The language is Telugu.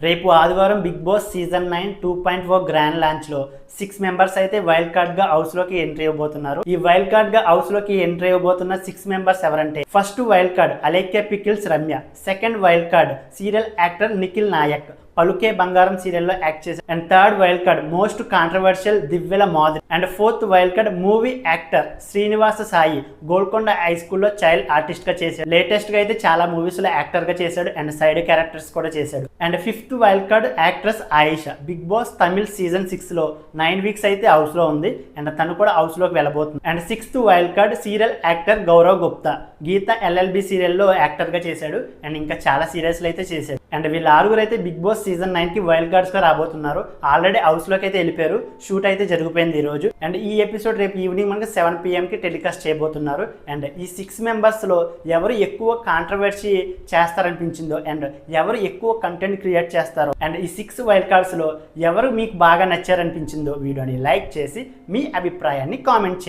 రేపు ఆదివారం Big Boss season 9 2.4 grand launch లో 6 మెంబర్స్ అయితే వైల్డ్ కార్డ్ గా హౌస్ లోకి ఎంట్రీ ఇవ్వబోతున్నారు. ఈ వైల్డ్ కార్డ్ గా హౌస్ లోకి ఎంట్రీ ఇవ్వబోతున్న 6 మెంబర్స్ ఎవరంటే, first wild card Alekhya pickles Ramya, second wild card serial actor Nikhil Nayak, Paluke Bangaram సీరియల్లో యాక్ట్ చేశారు. And third wild card most controversial Divvala Madhuri. And fourth wild card movie actor Srinivasa Sai, Golconda high స్కూల్లో చైల్డ్ ఆర్టిస్ట్ గా చేశాడు. లేటెస్ట్ గా అయితే చాలా మూవీస్ లో యాక్టర్ గా చేశాడు అండ్ సైడ్ క్యారెక్టర్స్ కూడా చేశాడు. And fifth wild card actress Ayesha, Bigg Boss Tamil season 6 లో 9 వీక్స్ అయితే హౌస్ లో ఉంది అండ్ తను కూడా హౌస్ లోకి వెళ్ళబోతుంది. And sixth wild card serial actor Gaurav Gupta, Geetha LLB సీరియల్లో యాక్టర్ గా చేశాడు అండ్ ఇంకా చాలా సీరియల్స్ అయితే చేశాడు. అండ్ వీళ్ళ ఆరుగురు అయితే బిగ్ బాస్ సీజన్ 9 కి వైల్డ్ కార్డ్స్ గా రాబోతున్నారు. ఆల్రెడీ హౌస్ లోకి అయితే వెళ్ళిపోయారు. షూట్ అయితే జరిగిపోయింది ఈ రోజు. అండ్ ఈ ఎపిసోడ్ రేపు ఈవినింగ్ మనకి 7 PM కి టెలికాస్ట్ చేయబోతున్నారు. అండ్ ఈ 6 మెంబర్స్ లో ఎవరు ఎక్కువ కాంట్రవర్సీ చేస్తారనిపించిందో అండ్ ఎవరు ఎక్కువ కంటెంట్ క్రియేట్ చేస్తారో అండ్ ఈ 6 వైల్డ్ కార్డ్స్ లో ఎవరు మీకు బాగా నచ్చారనిపించిందో వీడియోని లైక్ చేసి మీ అభిప్రాయాన్ని కామెంట్ చేయండి.